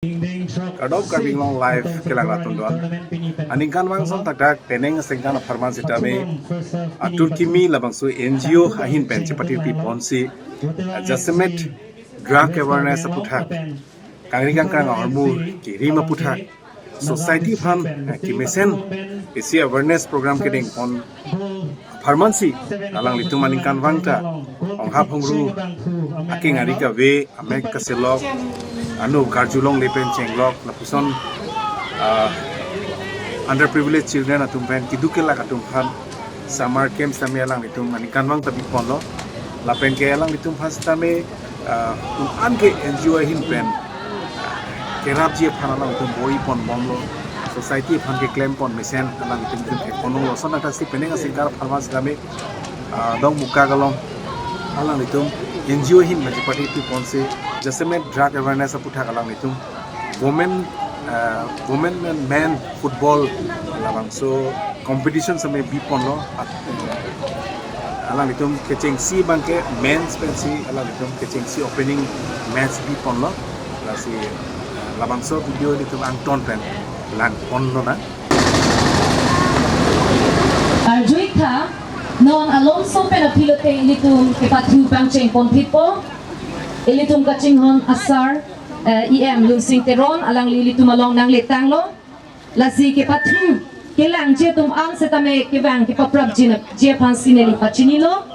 Kadok kami long live kelang latun doan. Aningkan bang son tak teneng sengkan farmasi tame ATURKIMI labang su NGO ahin pen cepati pi ponsi adjustment drug awareness puthak kangri kang hormur kiri ma puthak society phan kimesen isi awareness program keding on farmasi alang litu maningkan bang ta ongha phongru aking arika we amek kaselok anu garjulong lepen chenglok lapuson underprivileged children atum pen kidukela atum phan summer camp sami alang litum manikan bang tabi ponlo lapen ke alang litum phas tame an ke NGO hin pen kerap je phan alang litum boi pon bomlo society phan ke claim pon mesen alang litum ke ponong lo sona ta si penenga singkar farmas game dong muka galong alang litum NGO hin majipati tu ponse jasement drug awareness puthak alang litum women and men football labang so competition sampai bipon lo alang litum kecing si bangke men's pensi alang litum kecing si opening match bipon lo la si labang so video litum angton pen lang pon lo na Arjuita non Alonso penapilote ilitum kepatu bangcheng pon pipo ilitum kacing hon asar EM lusing teron alang lilitum along nang letang lo lasi kepatu kelang je tum ang setame kebang kepaprab jina je pansineli pachini lo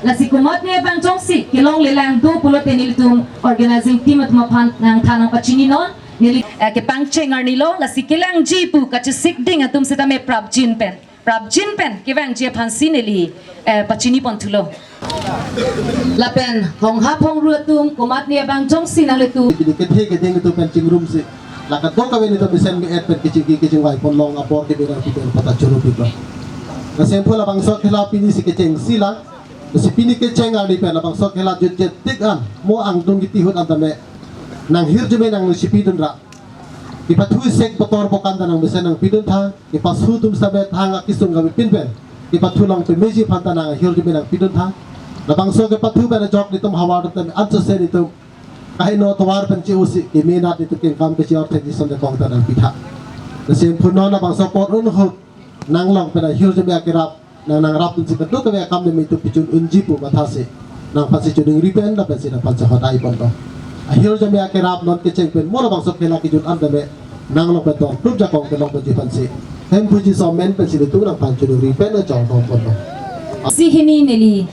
Lasi kumot niya bang jongsi kilong lilang do pulot nilitum organizing team at mapan ng tanang pachini non nili kepang chengar nilo lasi kilang jipu kachisik ding atum setame prab jin pen kibang je pansi nili pachini pon tulo lapen hong hapong ruatum kumot niya bang jongsi nang litu kedeng itu pencing room si lakat do kawin itu besen mi et pen kicing wai pon long apor ke bidang pidang pata churu pibla na sempo labang sok hilapi ni si kicing sila si pini keceng ali pe labang sok helat jet tik an mo ang dung gitihut antame nang hirjume nang si pidun ra ipathu sek potor bokan nang besen nang pidun tha ipasu tum sabet hanga kisung gabi pinpen ipathu long pe meji phanta nang hirjume nang pidun tha labang sok ipathu be na jok nitum hawar tam anso se nitum kahit no tawar pen chi usi iminat itu king kam ke chior thek son de kong ta nang pitha na sem phuno labang sok pot un hut nang long pe na hirjume akirap nang rap tu sikat tu kami akam demi tu picun unjipu matase nang pasti cuding ripen dapat sih dapat sehodai pondok akhir jami akirap non keceng pen mula bangsok kela kijun am demi nang long petong tup jakong kelong penjipan si hem puji somen pen sih tu nang pan cuding ripen jong tong pondok si hini nili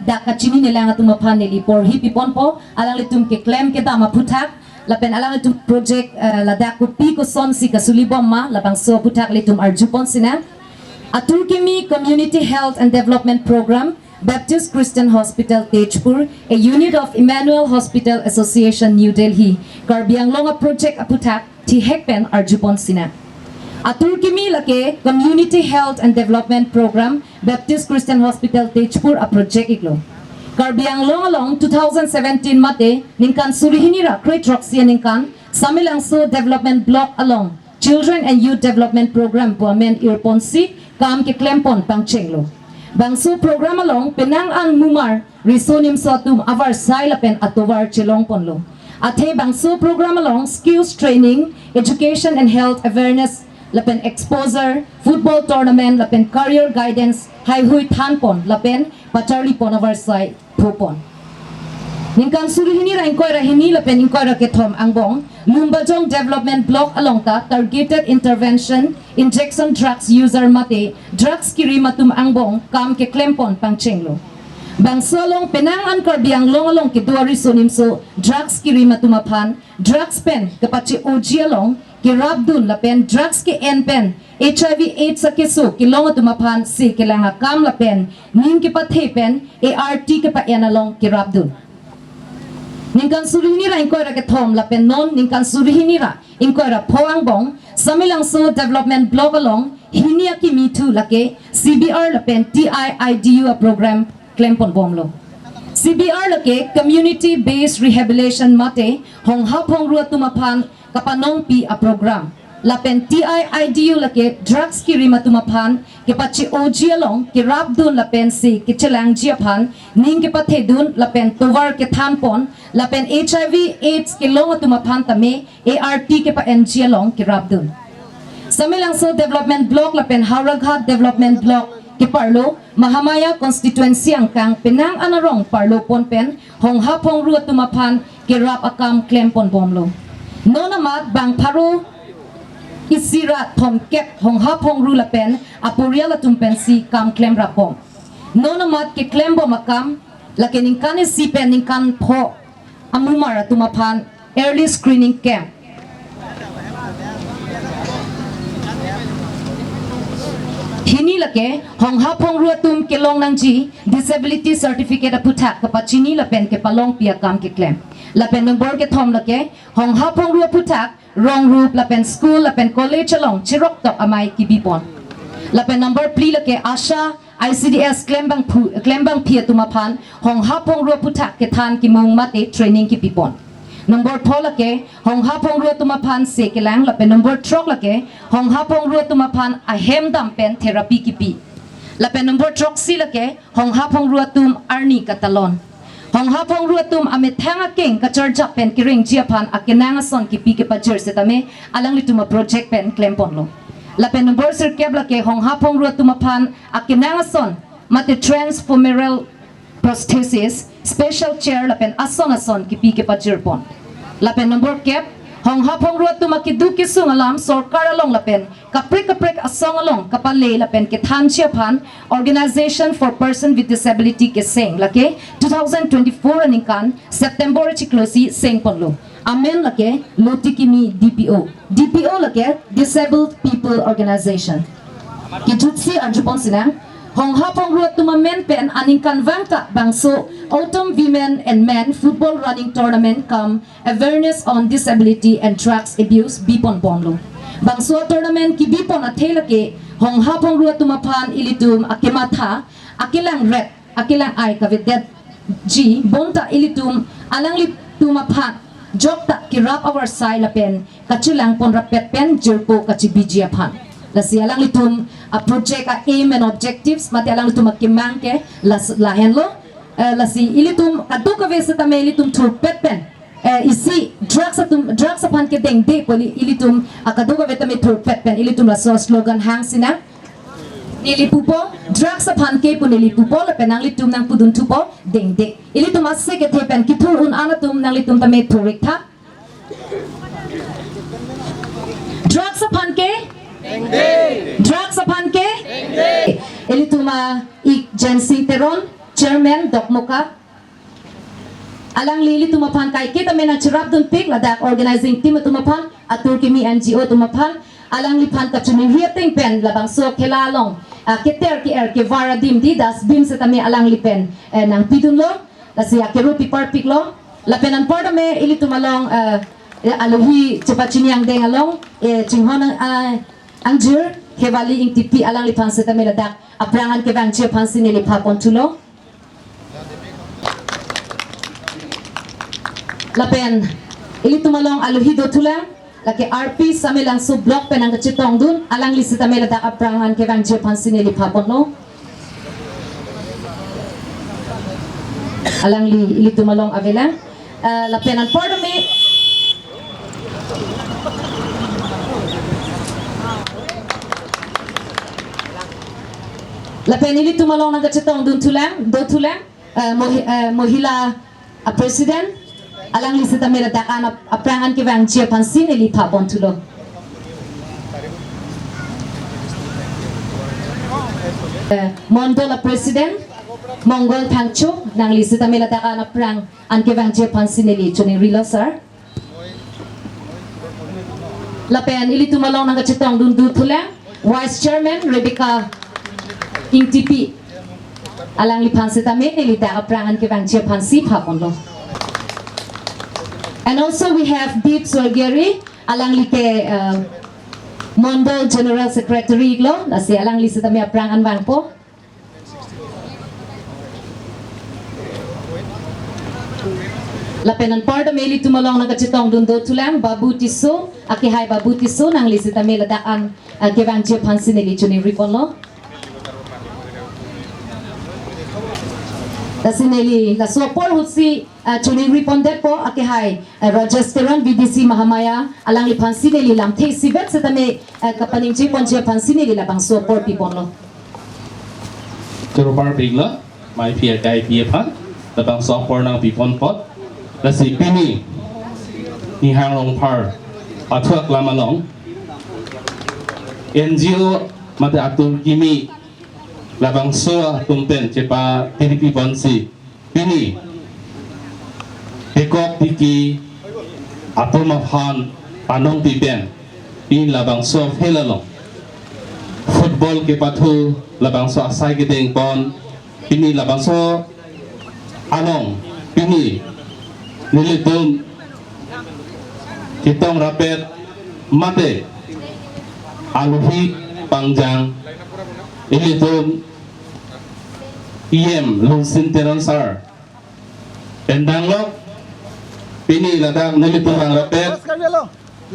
dak kacini nilang atum mapan nili por hipi ponpo alang litum ke claim ke dama putak lapen alang litum project ladak kupi ko son si kasulibom ma labang so putak litum arjupon sina ATURKIMI Community Health and Development Program, Baptist Christian Hospital, Tejpur, a unit of Emmanuel Hospital Association, New Delhi. Karbiang longa project aputak ti hekpen arjupon sina. ATURKIMI lake Community Health and Development Program, Baptist Christian Hospital, Tejpur a project iglo. Karbiang longa long 2017 mate ningkan surihinira crate roxia ningkan samilang so development block along Children and Youth Development Program Puamen Irponsi kam ke klempon pangchenglo bangsu program along penang ang mumar risonim sotum avar sailapen atovar chelong ponlo athe bangsu program along skills training education and health awareness lapen exposure football tournament lapen career guidance hai hui thanpon lapen pacharli pon avar sai phupon ningkan surihini ra ingkoi ra hini lapen ingkoi ra kethom angbong lumbajong development block along ta targeted intervention injection drugs user mate drugs kiri matum angbong kam ke klempon pangchenglo bangsolong penang an karbiang long along ke duari sonim so drugs kiri matum aphan drugs pen kapachi oji along ke rabdun lapen drugs ke en pen HIV AIDS ke so ke long atum aphan si ke langa kam lapen ning ke pathe pen ART ke pa en along ke rabdun ningkan surihini ra ingkoi ra ke thom lapen non ningkan surihini ra ingkoi ra phoang bong samilang so development block along hinia ki mitu lake CBR lapen TIIDU a program klempon bomlo CBR lake community based rehabilitation mate hong hap hong ruat tumaphan kapanong pi a program lapen TIIDU lake drugs ki rima tumapan ke pachi OG along ke rap dun lapen si ke chelang jiapan ning ke pathe dun lapen tovar ke thampon lapen HIV AIDS ke long tumapan tame ART ke pa NG along ke rap dun samilang so development block lapen Hauraghat development block ke parlo Mahamaya constituency angkang penang anarong parlo ponpen hong hapong ruat tumapan ke rap akam klempon bomlo no namat bang paro isira thom kep hong hapong rula pen apuriala tumpensi kam klem rapom no namat ke klembo makam lakening kane si pen ning kan pho amumara tumapan early screening camp hini lake hong hapong ruatum ke long nangji disability certificate aputhak kapachini lapen ke palong pia kam ke klem lapen nombor ke thom lake hong hapong rua puthak rong rup lapen school lapen college along chirok tok amai kibipon lapen number pli lake asha ICDS klembang pia tumapan hong hapong rua puthak ke than ki mung mate training ki pipon number 4 lake hong hapong rua tumapan se kelang lapen number 3 lake hong hapong rua tumapan ahem dam pen therapy ki pi lapen number 3 si lake hong hapong rua tum arni katalon hong hapong rua tum ame thanga king ka charja pen kiring jiapan akenanga son ki pi ke pajer setame alang lituma project pen klempon lo lapen number sir kebla ke hong hapong rua tumapan akenanga son mate transfemoral prosthesis special chair lapen ason ki pi ke pajer pon lapen number kep hong hapong rua tumakidu kisung alam sorkar along lapen kaprek asong along kapale lapen ke than chiapan organization for person with disability ke seng lake 2024 aninkan September chiklosi seng ponlo amen lake lotikimi DPO lake disabled people organization ki jutsi arjupon sinang hong hapong rua tumamen pen aningkan vangka bangso autumn women and men football running tournament come awareness on disability and drugs abuse bipon ponlo bangso tournament ki bipon athelake hong hapong rua tumapan ilitum akematha akilang red akilang ai kavedet g bonta ilitum alang li tumapan jokta ki rap our sai lapen kachilang pon rapet pen jerko kachibijia phan lasi alang litum a project a aim and objectives mati alang litum akimang ke la henlo lasi ilitum aduka vesa tame ilitum thurpet pen isi drugs apan ke deng de poli ilitum akaduka vetame thurpet pen ilitum la slogan hang sina nilipupo drugs apan ke pun nilipupo la penang litum nang pudun tupo deng de ilitum asse ke thepen kithur un anatum nang litum tame thurik tha drugs apan ke drugs apan ke elituma ik jensi teron chairman dokmoka alang lili tumapan kai kita mena chirap dun pik ladak organizing team tumapan ATURKIMI NGO tumapan alang lipan kachuni riating pen labang so kelalong keter ki er ke vara dim di das bim se tami alang lipen nang pidun lo lasi akeru pipar pik lo lapenan portame ili tumalong alohi chepachini ang deng along chinghon angjir kebali ing tipi alang lipan seta meladak aprangan kebang che pansi ni lipa kontulo lapen ili tumalong aluhi do tulang laki RP samelang su blok penang kecitong dun alang li seta meladak aprangan kebang che pansi ni lipa konlo alang li ili tumalong avelang lapenan portame lapen ili tumalong nang kacetong do tulang mohila president alang li seta mera dakan aprangan ke bang chia pansin ili papon tulo mondola president mongol thangchu nang li seta mera dakan aprang an ke bang chia pansin ili chuni rilo sir lapen ili tumalong nang kacetong do tulang vice chairman Rebecca ing tipi alang lipan setame nilita aprangan ke bang chia pansi papondo and also we have Deep Swargeri alang like Mondo General Secretary lo nasi alang li setame aprangan bang po Lapenan pardo meli tumalong nagkachitong dundo tulang babu tiso aki hai babu tiso nang lisita mela daan kebang je pansin neli chuni ripon lo. Dasineli la sopor hutsi chuni ripon depo aki hai Rajasthan VDC Mahamaya alang li pansin neli lam te sibet setame kapaning je pon je pansin neli labang sopor pipon lo. Terupar bigla mai pia kai pia pan labang sopor nang pipon pot. Lasi pini ni hang long par atuk lama long NGO mata ATURKIMI labang so tumpen cepa PDP bonsi pini ekok tiki atum afhan anong pipen ini labang so helalong football ke patu labang so asai ke deng pon ini labang so anong pini nilitum kitong rapet mate aluhi pangjang ilitum lusin teronsar pendanglok pini ladang nilitum ang rapet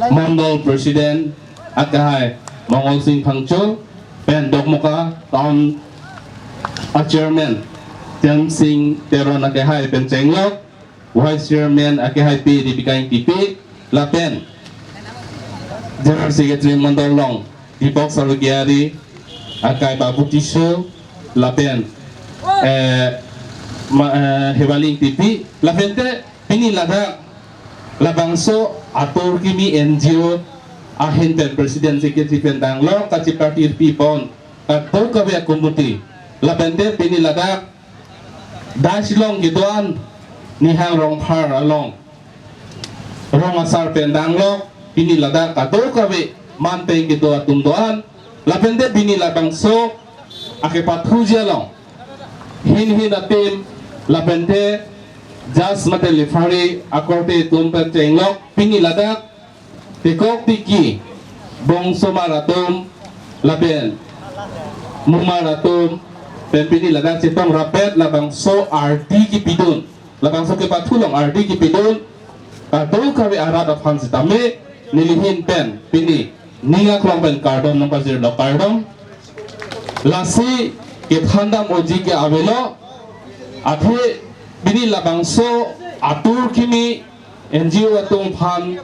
Mongol Presiden akahay Mongol Sing Pangcho pendok muka taon chairman Tiang Sing Teron akahay pencenglok Vice Chairman Akihay P di bikaing TV Lapen General Secretary Mandolong di box Salugiari Akay Babu Tiso Lapen Hewaling TV Lapente Pini Lada Labangso ATURKIMI NGO ahin pen Presiden Secretary Pendanglo Kacipartir Pipon Kato Kabe Kumuti Lapente Pini Lada Dasilong Gituan ni hang rong par along rong asar pendanglo ini lada kato kabe manteng gitu atum doan lapende bini labang so ake pathuja long hin atim lapende jas mate lifari akorte tumper tenglok bini lada tekok tiki bongso maratum laben mumaratum pempini lada cetong rapet labang so arti ki pidun labang so ke patulong arti ki pidun kadol kabe arad of hans tame nilihin pen pini ninga klong pen kardon number 0 kardon lasi ke thandam oji ke avelo athe bini labang so ATURKIMI NGO atung phan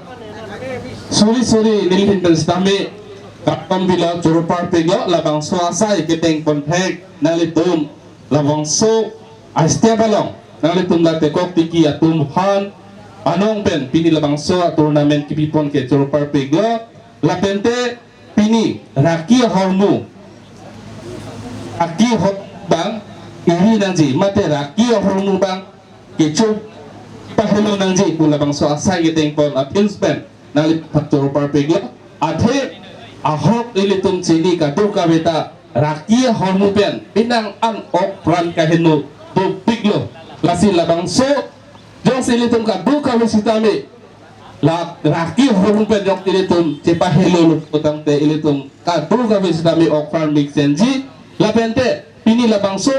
suri nilihin pen stame kapam bila churupar peglo labang so asai ke teng kontek nalitum labang so astia balong nalitum la tekok tiki atum phan anong pen pini labang so tournament kipipon ke churupar peglo lapente pini raki hormu aki hot bang iri nangji mate raki hormu bang ke chup pahelo nangji pula bang so asai ke teng pon apils pen nalit churupar peglo athe ahok ilitum chini ka duka beta raki hormu pen pinang an ok pran kahenu tu piglo lasi labang so jong silitum ka duka wisitame la raki hormu pen jong ilitum cepa helulu utang te ilitum ka duka wisitame ok pran mixenji lapente pini labang so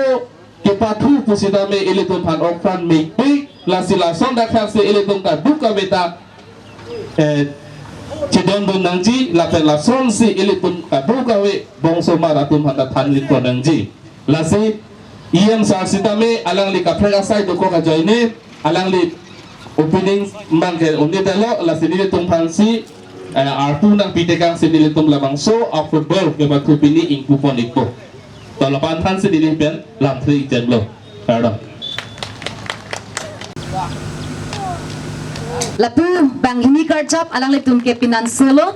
kepatu pusitame ilitum han ok pran mikpi lasi la sonda khase ilitum ka duka beta Cidon nangji lapen la sonsi ilipun kabuka we bongso maratum hata tanlit ko nangji lasi iem sarsitame alang li kaprega sai doko ka joine alang li opening mangke unidelo lasi nilitum pansi artu nang pitekang sinilitum labang so of football ke batu pini ingkupon ikpo tolapan pansi nilipen lamtri jemlo pardon Lapu bang hini karjap alang litum ke pinan solo.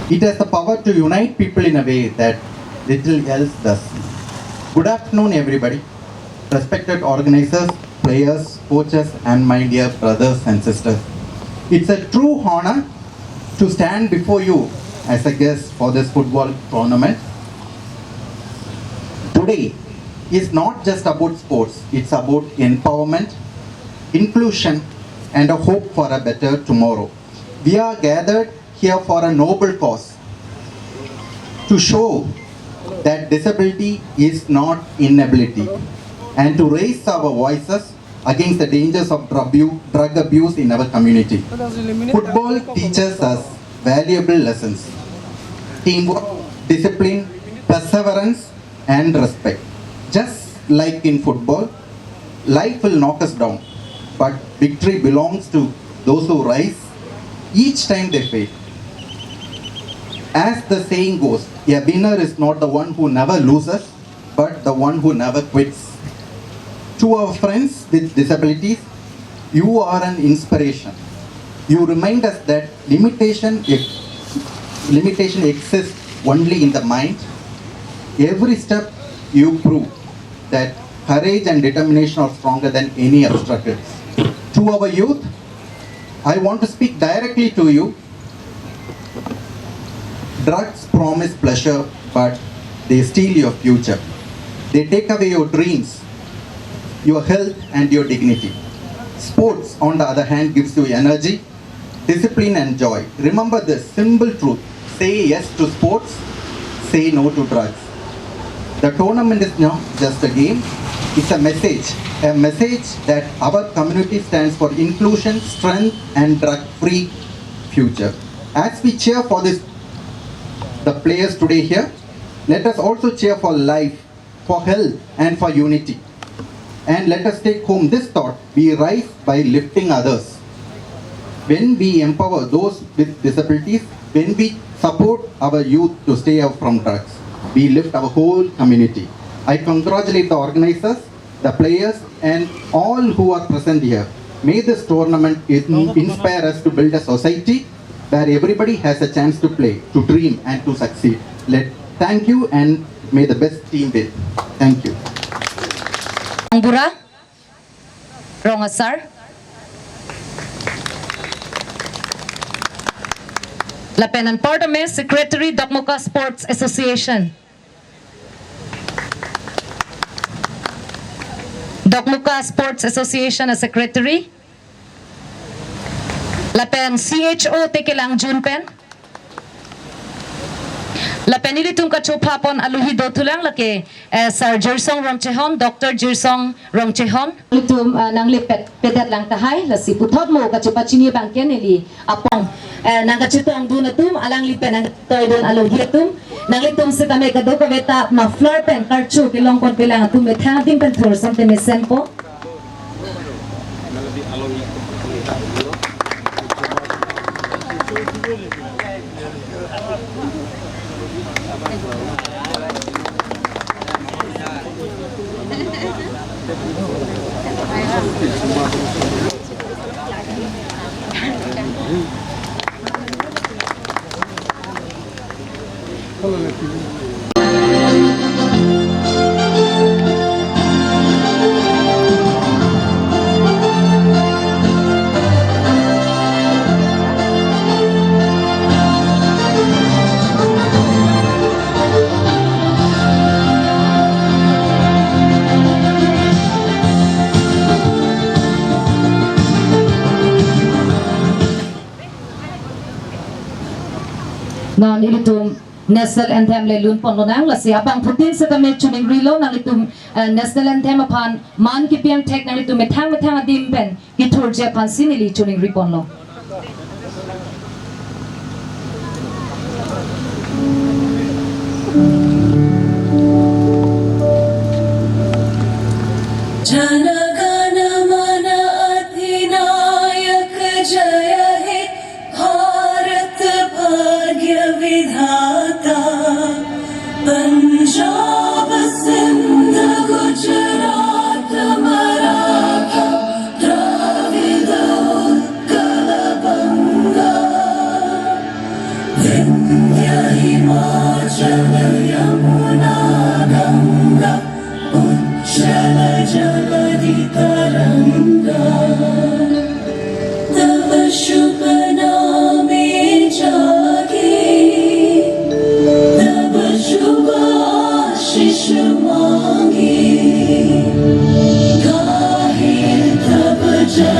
It has the power to unite people in a way that little else does. Good afternoon, everybody. Respected organizers, players, coaches, and my dear brothers and sisters. It's a true honor to stand before you as a guest for this football tournament. Today is not just about sports, it's about empowerment, inclusion, and a hope for a better tomorrow. We are gathered here for a noble cause, to show that disability is not inability, and to raise our voices against the dangers of drug abuse in our community. Football teaches us valuable lessons: teamwork, discipline, perseverance, and respect. Just like in football, life will knock us down, but victory belongs to those who rise each time they fail. As the saying goes, a winner is not the one who never loses, but the one who never quits. To our friends with disabilities, you are an inspiration. You remind us that limitation exists only in the mind. Every step you prove that courage and determination are stronger than any obstacles. To our youth, I want to speak directly to you. Drugs promise pleasure, but they steal your future. They take away your dreams, your health, and your dignity. Sports, on the other hand, gives you energy, discipline, and joy. Remember this simple truth: say yes to sports, say no to drugs. The tournament is not just a game, it's a message that our community stands for inclusion, strength, and drug-free future. As we cheer for the players today here, let us also cheer for life, for health, and for unity. And let us take home this thought: we rise by lifting others. When we empower those with disabilities, when we support our youth to stay away from drugs, we lift our whole community. I congratulate the organizers, the players, and all who are present here. May this tournament inspire us to build a society where everybody has a chance to play, to dream, and to succeed. Thank you, and may the best team win. Thank you. Angbura, Rongasar, Lapenan Parliament Secretary, Dokmuka Sports Association. Dokmuka Sports Association as Secretary. Lapen CHO Tekelang Junpen. Lapen ilitung kachupapon aluhido tulang laki Sir Jersong Romchehon, Dr. Jersong Romchehon. Litum nang lipet pedat lang kahay la si putod mo kachupachini bangken ili apong nang kachutong dunatum alang lipen nang toy don aluhitum nang litum sa kami kaduka beta ma floor pen karchu kilong kon pilang atum metha dim pen thor som te mesempo. Non ilitum national anthem le lun pon lonang la siapang putin sa kami chuning rilo nang litum national anthem apan man ki piang tek nang litum methang adim pen ki thurje pan sinili chuning ripon lo. Punjab Sindh Gujarat Maratha Dravid Utkal बंगा विंध्य हिमाचल यमुना गंगा उच्चल जलधि तरंगा तव शुभ नामे जागे तब शुभ आशीष मांगे गाहे तब जय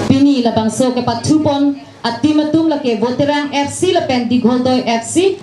Pini labang so ke patupon at timatum la ke boterang FC la pen digholdoy FC.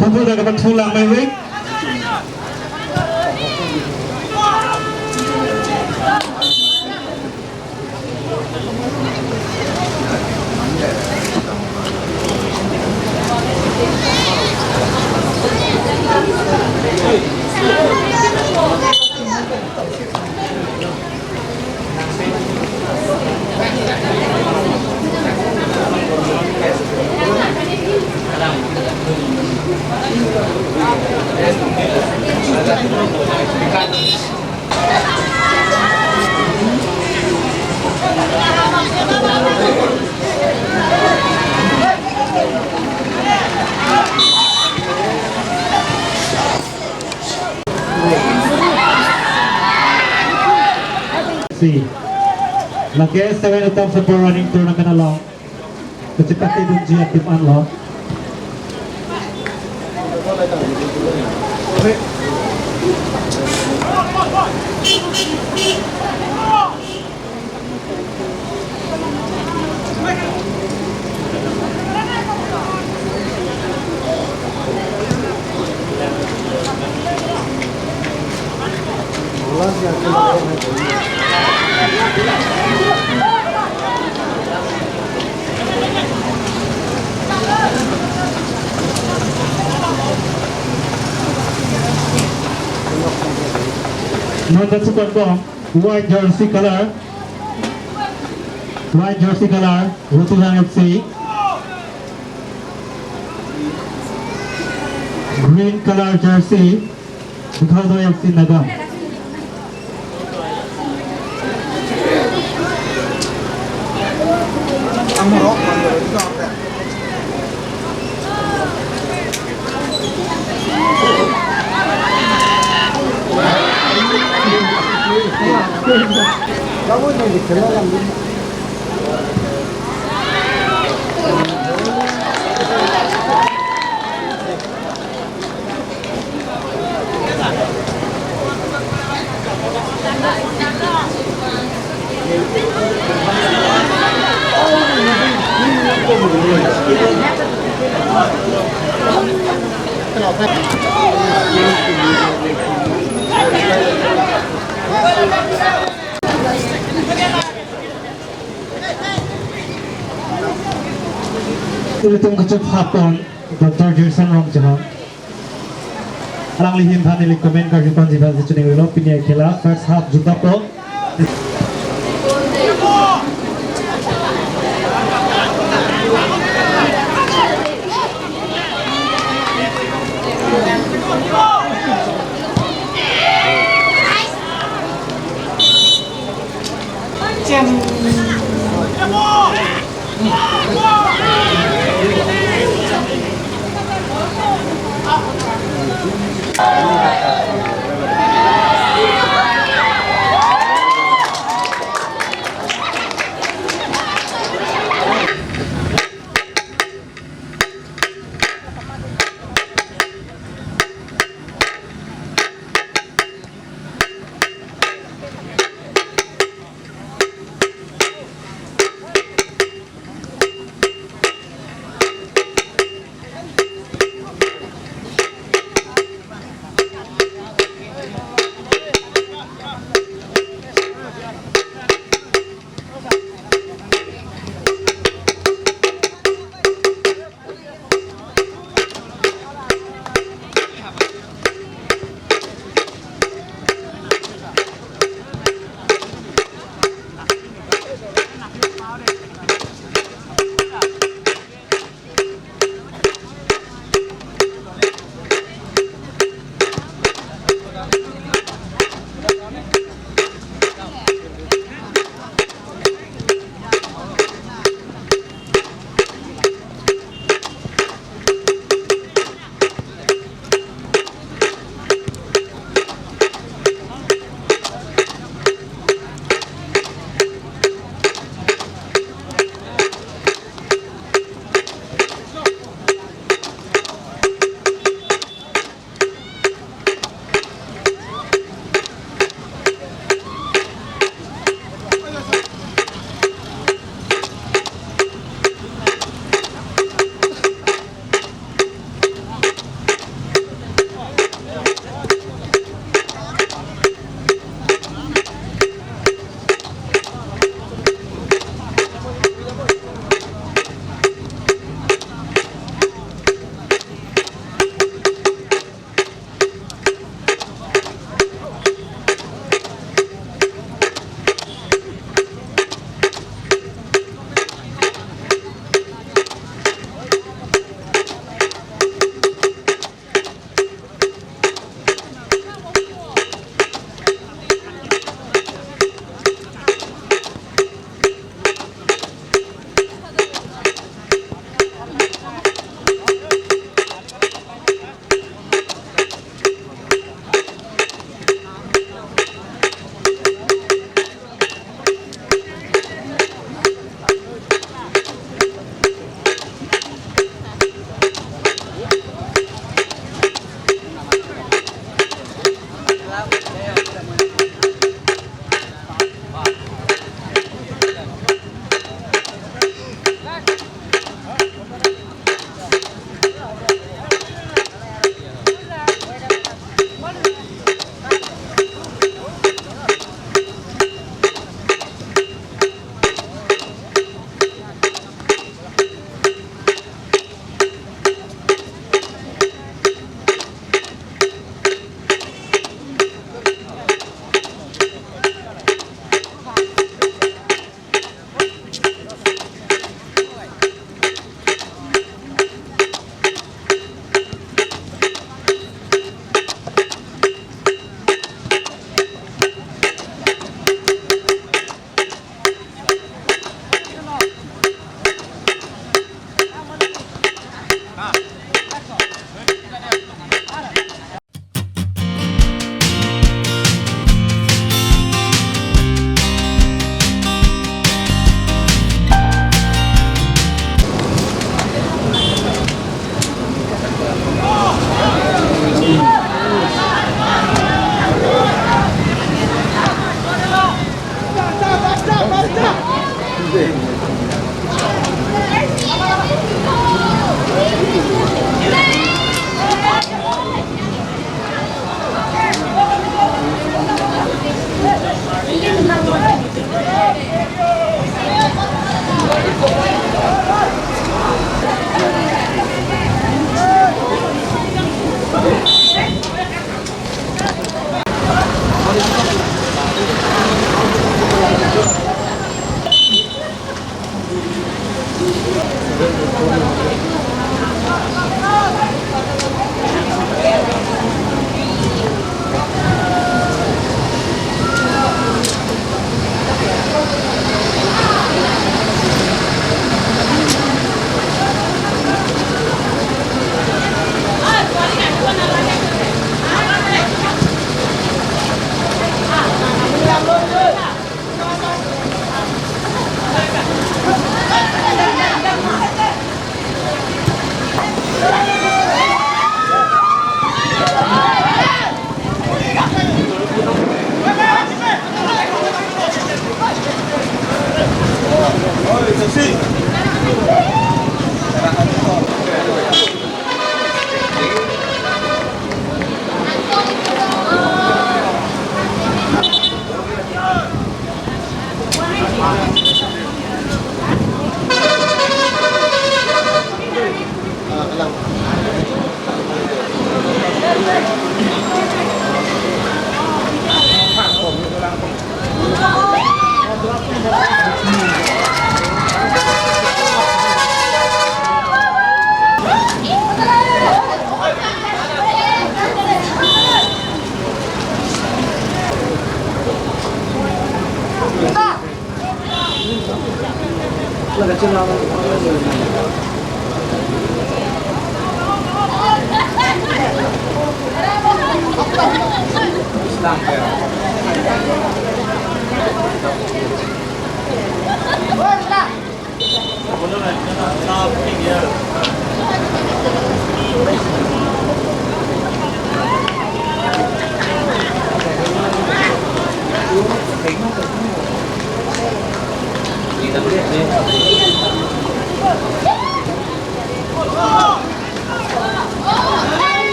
Pupul dah dapat pulang baik-baik. Lucky 7 attempts for running tournament along. kecepatan itu dia tim unlock. Number super bomb, white jersey color, Rotulang FC. Green color jersey, Bukhaldo FC Nagam. Itong kecep hapon, Dr. Jason Rong Jahang. Alang lihim than ilik komen karjipan jiban zichuning rilo pinya khela first half juta pro.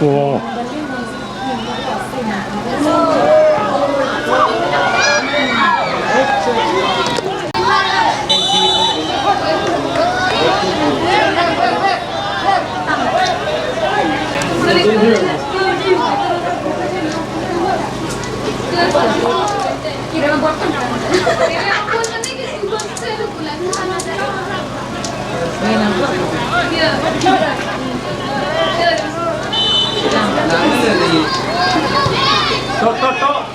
오. Tok, tok, tok.